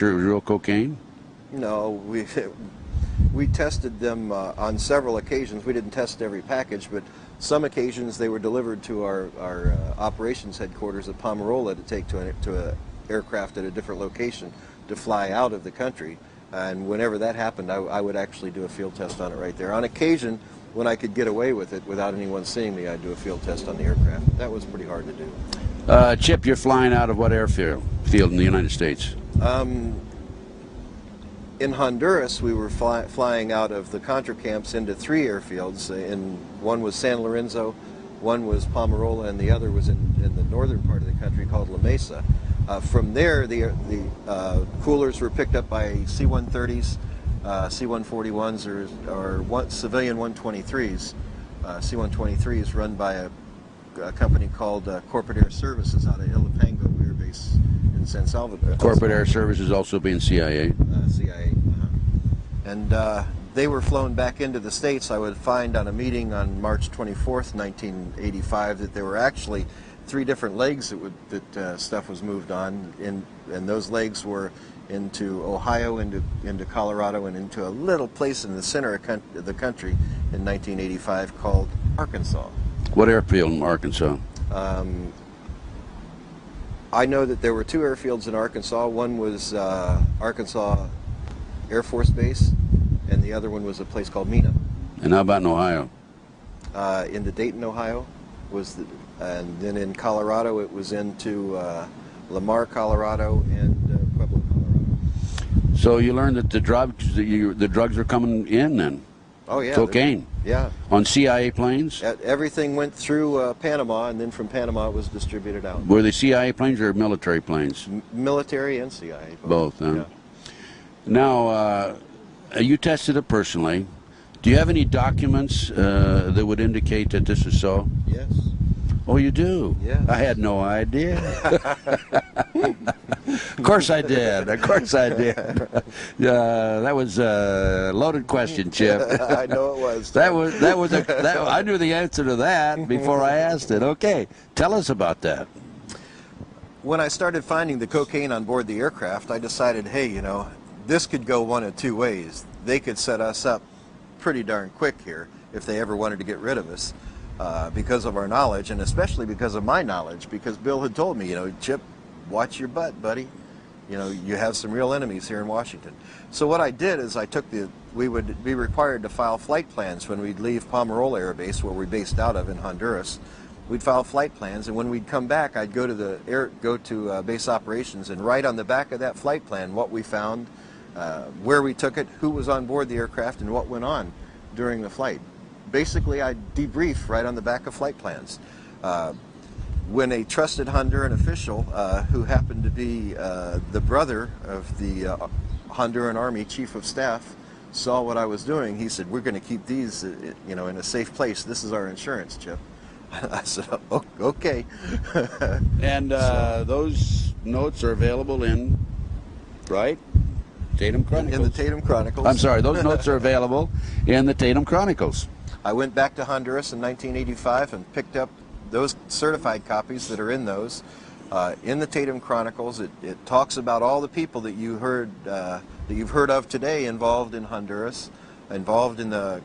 real cocaine? No, we tested them on several occasions. We didn't test every package, but some occasions they were delivered to our operations headquarters at Pomerola to take to an aircraft at a different location to fly out of the country. And whenever that happened, I would actually do a field test on it right there. On occasion, when I could get away with it without anyone seeing me, I'd do a field test on the aircraft. That was pretty hard to do. Chip, you're flying out of what airfield in the United States? In Honduras, we were flying out of the Contra camps into 3 airfields. One was San Lorenzo, one was Pomerola, and the other was in the northern part of the country called La Mesa. From there, the coolers were picked up by C-130s, C-141s, or civilian 123s. C-123s run by a company called Corporate Air Services out of Ilopango Air Base in San Salvador. Corporate Air Services also being CIA. CIA. And they were flown back into the States. I would find on a meeting on March 24th, 1985, that there were actually 3 different legs that stuff was moved on, and those legs were into Ohio, into Colorado, and into a little place in the center of the country in 1985 called Arkansas. What airfield in Arkansas? I know that there were 2 airfields in Arkansas. One was Arkansas Air Force Base, and the other one was a place called Mena. And how about in Ohio? Into Dayton, Ohio, and then in Colorado it was into Lamar, Colorado, and Pueblo, Colorado. So you learned that the drugs are coming in then? Oh yeah. Cocaine? Yeah. On CIA planes? Everything went through Panama, and then from Panama it was distributed out. Were they CIA planes or military planes? Military and CIA. Both, huh? Yeah. Now, you tested it personally. Do you have any documents that would indicate that this is so? Yes. Oh, you do? Yeah. I had no idea. Of course I did. Of course I did. That was a loaded question, Chip. I know it was. I knew the answer to that before I asked it. Okay, tell us about that. When I started finding the cocaine on board the aircraft, I decided, hey, you know, this could go one of 2 ways. They could set us up pretty darn quick here if they ever wanted to get rid of us because of our knowledge, and especially because of my knowledge, because Bill had told me, you know, Chip, watch your butt, buddy. You know, you have some real enemies here in Washington. So what I did is we would be required to file flight plans when we'd leave Pomerola Air Base, where we based out of in Honduras. We'd file flight plans, and when we'd come back, I'd go to base operations and write on the back of that flight plan what we found, where we took it, who was on board the aircraft, and what went on during the flight. Basically, I'd debrief right on the back of flight plans. When a trusted Honduran official, who happened to be the brother of the Honduran Army Chief of Staff, saw what I was doing, he said, "We're going to keep these, you know, in a safe place. This is our insurance, Chip." I said, "Oh, okay." And those notes are available in, right? Tatum Chronicles. In the Tatum Chronicles. I'm sorry, those notes are available in the Tatum Chronicles. I went back to Honduras in 1985 and picked up those certified copies that are in those. In the Tatum Chronicles, it talks about all the people that you've heard of today involved in Honduras, involved in the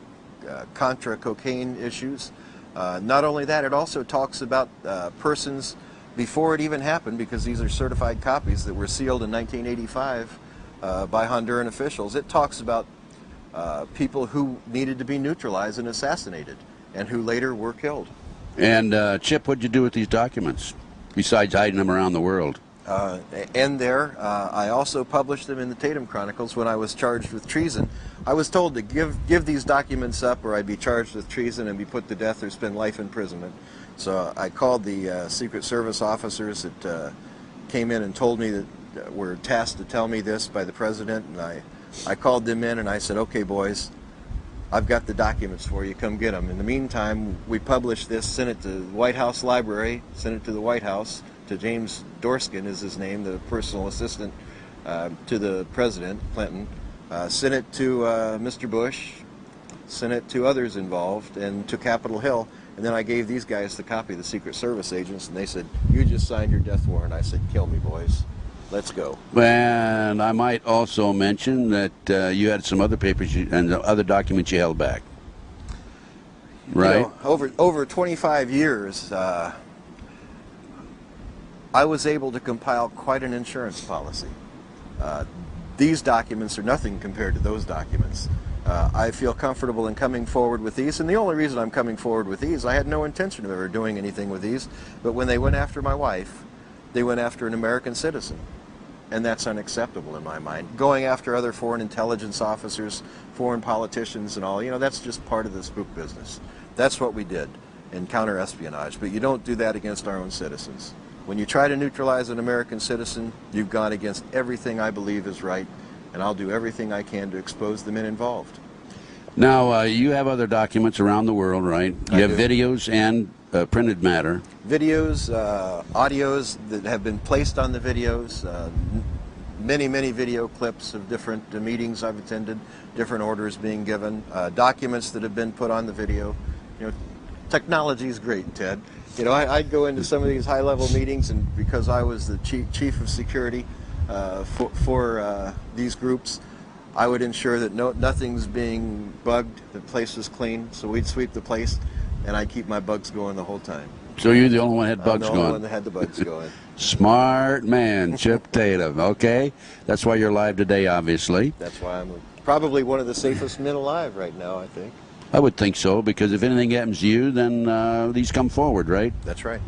Contra cocaine issues. Not only that, it also talks about persons before it even happened, because these are certified copies that were sealed in 1985 by Honduran officials. It talks about people who needed to be neutralized and assassinated, and who later were killed. And Chip, what'd you do with these documents, besides hiding them around the world? I also published them in the Tatum Chronicles when I was charged with treason. I was told to give these documents up, or I'd be charged with treason and be put to death or spend life imprisonment. So I called the Secret Service officers that came in and told me that were tasked to tell me this by the president, and I called them in and I said, "Okay, boys, I've got the documents for you, come get them." In the meantime, we published this, sent it to the White House Library, sent it to the White House, to James Dorskin is his name, the personal assistant to the President, Clinton, sent it to Mr. Bush, sent it to others involved, and to Capitol Hill. And then I gave these guys the copy, the Secret Service agents, and they said, "You just signed your death warrant." I said, "Kill me, boys." Let's go. And I might also mention that you had some other papers and other documents you held back. Right? You know, over 25 years, I was able to compile quite an insurance policy. These documents are nothing compared to those documents. I feel comfortable in coming forward with these, and the only reason I'm coming forward with these, I had no intention of ever doing anything with these, but when they went after my wife, they went after an American citizen, and that's unacceptable in my mind. Going after other foreign intelligence officers, foreign politicians and all, you know, that's just part of the spook business. That's what we did in counter-espionage, but you don't do that against our own citizens. When you try to neutralize an American citizen, you've gone against everything I believe is right, and I'll do everything I can to expose the men involved. Now, you have other documents around the world, right? You have do. videos and printed matter. Videos, audios that have been placed on the videos, many video clips of different meetings I've attended, different orders being given, documents that have been put on the video. You know, technology is great, Ted. You know, I'd go into some of these high-level meetings, and because I was the chief of security for these groups, I would ensure that nothing's being bugged, the place was clean, so we'd sweep the place, and I'd keep my bugs going the whole time. So you're the only one that had bugs I'm the going? only one that had the bugs going. Smart man, Chip Tatum. Okay, that's why you're live today, obviously. That's why I'm probably one of the safest men alive right now, I think. I would think so, because if anything happens to you, then these come forward, right? That's right.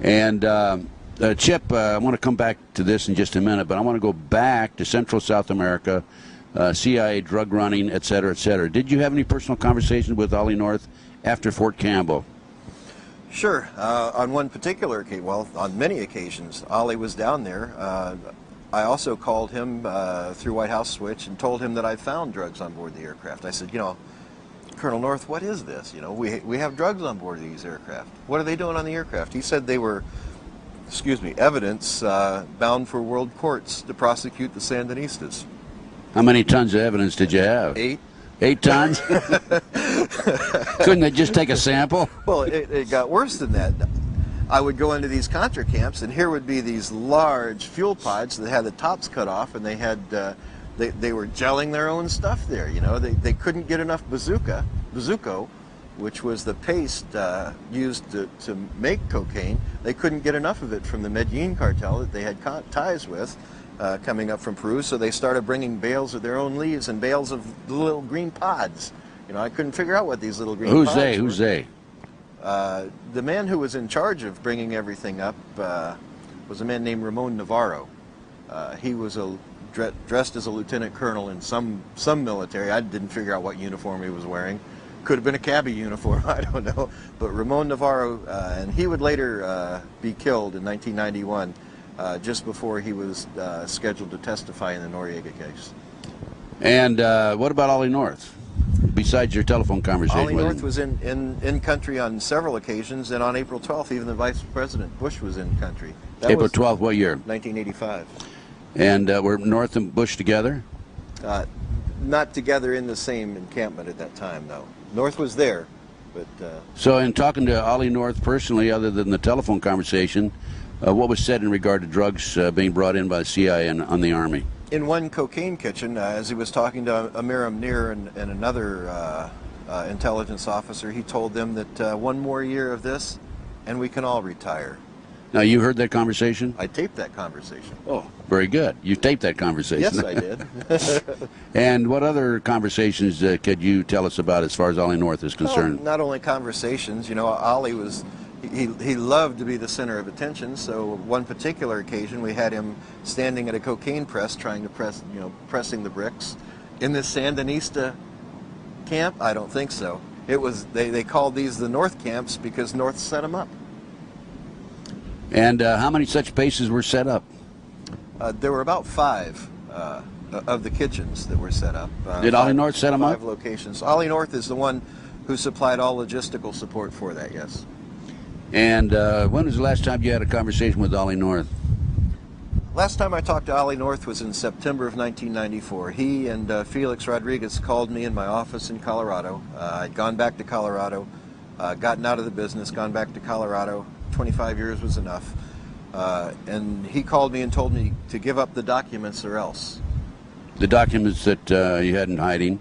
And Chip, I want to come back to this in just a minute, but I want to go back to Central South America, CIA drug running, et cetera, et cetera. Did you have any personal conversations with Ollie North after Fort Campbell? Sure. On one particular occasion, well, on many occasions, Ollie was down there. I also called him through White House Switch and told him that I found drugs on board the aircraft. I said, you know, Colonel North, what is this? You know, we have drugs on board these aircraft. What are they doing on the aircraft? He said they were, excuse me, evidence bound for world courts to prosecute the Sandinistas. How many tons of evidence did you have? 8. 8 tons? Couldn't they just take a sample? Well, it got worse than that. I would go into these Contra camps, and here would be these large fuel pods that had the tops cut off, and they had they were gelling their own stuff there. You know, they couldn't get enough bazuco, which was the paste used to make cocaine. They couldn't get enough of it from the Medellin cartel that they had ties with coming up from Peru, so they started bringing bales of their own leaves and bales of the little green pods. You know, I couldn't figure out what these little green pods were. Who's they? The man who was in charge of bringing everything up was a man named Ramon Navarro. He was dressed as a lieutenant colonel in some military. I didn't figure out what uniform he was wearing. Could have been a cabbie uniform, I don't know. But Ramon Navarro, and he would later be killed in 1991, just before he was scheduled to testify in the Noriega case. And what about Ollie North? Besides your telephone conversation Ollie with North him? was in country on several occasions, and on April 12th, even the Vice President Bush was in country. That April was 12th, what year? 1985. And were North and Bush together? Not together in the same encampment at that time, no. North was there, but... So in talking to Ollie North personally, other than the telephone conversation, what was said in regard to drugs being brought in by the CIA and on the Army? In one cocaine kitchen, as he was talking to Amir Amnir and another intelligence officer, he told them that one more year of this, and we can all retire. Now, you heard that conversation? I taped that conversation. Oh, very good. You taped that conversation. Yes, I did. And what other conversations could you tell us about as far as Ollie North is concerned? Well, not only conversations, you know, Ollie was... He loved to be the center of attention, so one particular occasion we had him standing at a cocaine press trying to pressing the bricks. In this Sandinista camp? I don't think so. It was, they called these the North camps because North set them up. And how many such bases were set up? There were about 5 of the kitchens that were set up. Did Ollie North set them up? 5 locations. Ollie North is the one who supplied all logistical support for that, yes. And when was the last time you had a conversation with Ollie North? Last time I talked to Ollie North was in September of 1994. He and Felix Rodriguez called me in my office in Colorado. I'd gone back to Colorado, gotten out of the business, gone back to Colorado. 25 years was enough. and he called me and told me to give up the documents or else. The documents that you had in hiding.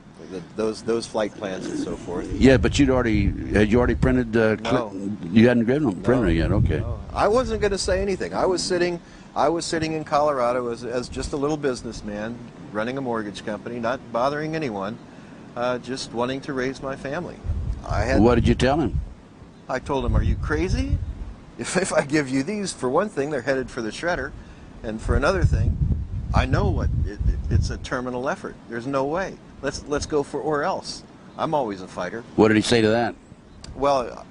Those flight plans and so forth. Yeah, but had you already printed? No. You hadn't given them printed yet. Okay. No. I wasn't going to say anything. I was sitting in Colorado as just a little businessman, running a mortgage company, not bothering anyone, just wanting to raise my family. What did you tell him? I told him, "Are you crazy? If I give you these, for one thing, they're headed for the shredder, and for another thing, I know it's a terminal effort. There's no way. Let's go for or else. I'm always a fighter." What did he say to that? Well,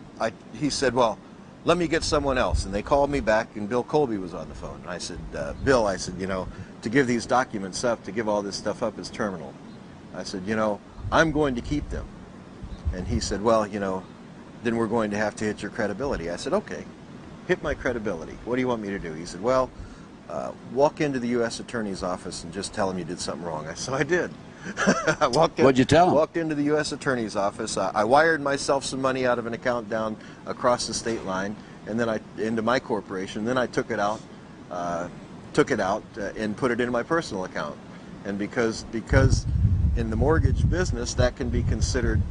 he said, "Well, let me get someone else." And they called me back, and Bill Colby was on the phone. And I said, "Bill," I said, to give these documents up, to give all this stuff up is terminal. I said, I'm going to keep them. And he said, "Well, then we're going to have to hit your credibility." I said, "Okay, hit my credibility. What do you want me to do?" He said, "Well, walk into the U.S. Attorney's office and just tell him you did something wrong." So I did. What'd you tell him? Walked into the U.S. Attorney's office. I wired myself some money out of an account down across the state line, and then into my corporation. Then I took it out, and put it into my personal account. And because in the mortgage business that can be considered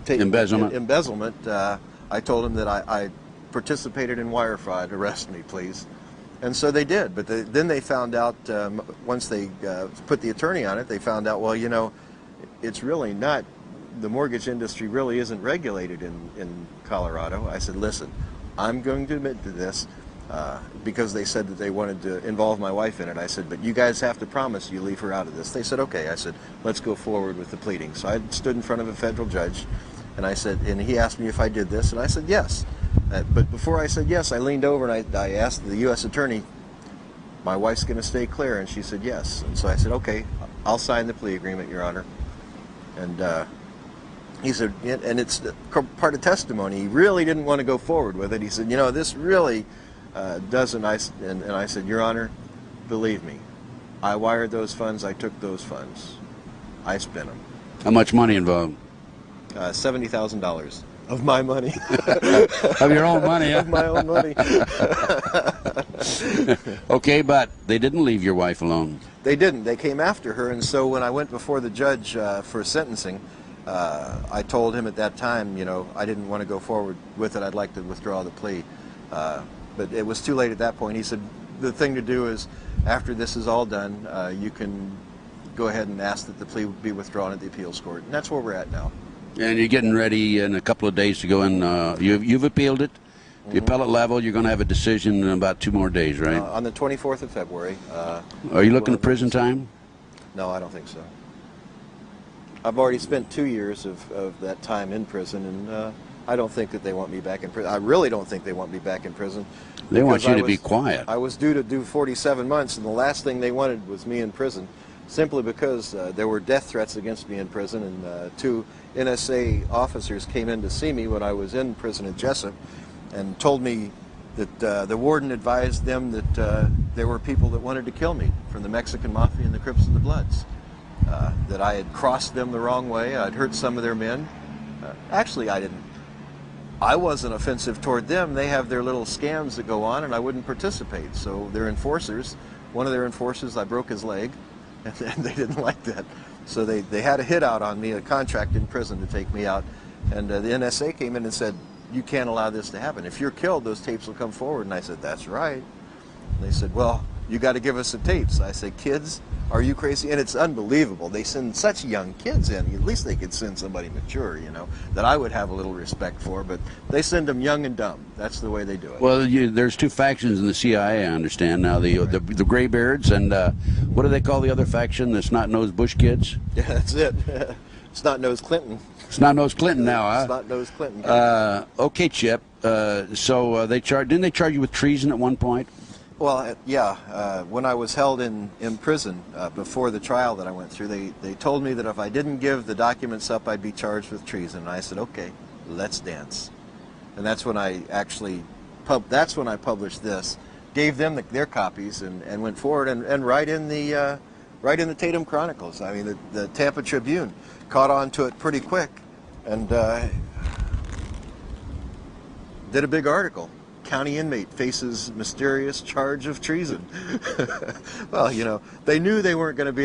embezzlement. I told him that I participated in wire fraud. Arrest me, please. And so they did, but then they found out, once they put the attorney on it, they found out, well, it's really not, the mortgage industry really isn't regulated in Colorado. I said, "Listen, I'm going to admit to this," because they said that they wanted to involve my wife in it. I said, "But you guys have to promise you leave her out of this." They said, "Okay." I said, "Let's go forward with the pleading." So I stood in front of a federal judge, and I said, and he asked me if I did this, and I said, "Yes." But before I said yes, I leaned over and I asked the U.S. Attorney, "My wife's going to stay clear?" And she said yes. And so I said, "Okay, I'll sign the plea agreement, Your Honor." And he said, and it's part of testimony, he really didn't want to go forward with it. He said, "This really doesn't." And I said, "Your Honor, believe me, I wired those funds, I took those funds, I spent them." How much money involved? $70,000 of my money. Of your own money, huh? Of my own money. Okay, but they didn't leave your wife alone. They didn't. They came after her, and so when I went before the judge for sentencing, I told him at that time, I didn't want to go forward with it. I'd like to withdraw the plea. But it was too late at that point. He said, "The thing to do is, after this is all done, you can go ahead and ask that the plea be withdrawn at the appeals court." And that's where we're at now. And you're getting ready in a couple of days to go in. You've appealed it. The appellate level, you're going to have a decision in about 2 more days, right? On the 24th of February. Are you looking at prison time? No, I don't think so. I've already spent 2 years of that time in prison, and I don't think that they want me back in prison. I really don't think they want me back in prison. They want you to be quiet. I was due to do 47 months, and the last thing they wanted was me in prison, simply because there were death threats against me in prison, and 2 NSA officers came in to see me when I was in prison at Jessup and told me that the warden advised them that there were people that wanted to kill me from the Mexican Mafia and the Crips and the Bloods, that I had crossed them the wrong way, I'd hurt some of their men. Actually, I didn't. I wasn't offensive toward them. They have their little scams that go on, and I wouldn't participate. So their enforcers, one of their enforcers, I broke his leg, and they didn't like that. So they had a hit out on me, a contract in prison to take me out. And the NSA came in and said, "You can't allow this to happen. If you're killed, those tapes will come forward." And I said, "That's right." And they said, "Well, you got to give us the tapes." I said, "Kids, are you crazy?" And it's unbelievable. They send such young kids in. At least they could send somebody mature, that I would have a little respect for. But they send them young and dumb. That's the way they do it. Well, there's 2 factions in the CIA, I understand now. The graybeards and what do they call the other faction? The snot-nosed Bush kids? Yeah, that's it. Snot-nosed Clinton. Snot-nosed Clinton now, huh? Snot-nosed Clinton. Okay, Chip. So didn't they charge you with treason at one point? Well, yeah. When I was held in prison before the trial that I went through, they told me that if I didn't give the documents up, I'd be charged with treason. And I said, "Okay, let's dance." And that's when I actually published this, gave them their copies, and went forward and right in the Tatum Chronicles. I mean, the Tampa Tribune caught on to it pretty quick, and did a big article. county inmate faces mysterious charge of treason. Well, you know, they knew they weren't going to be able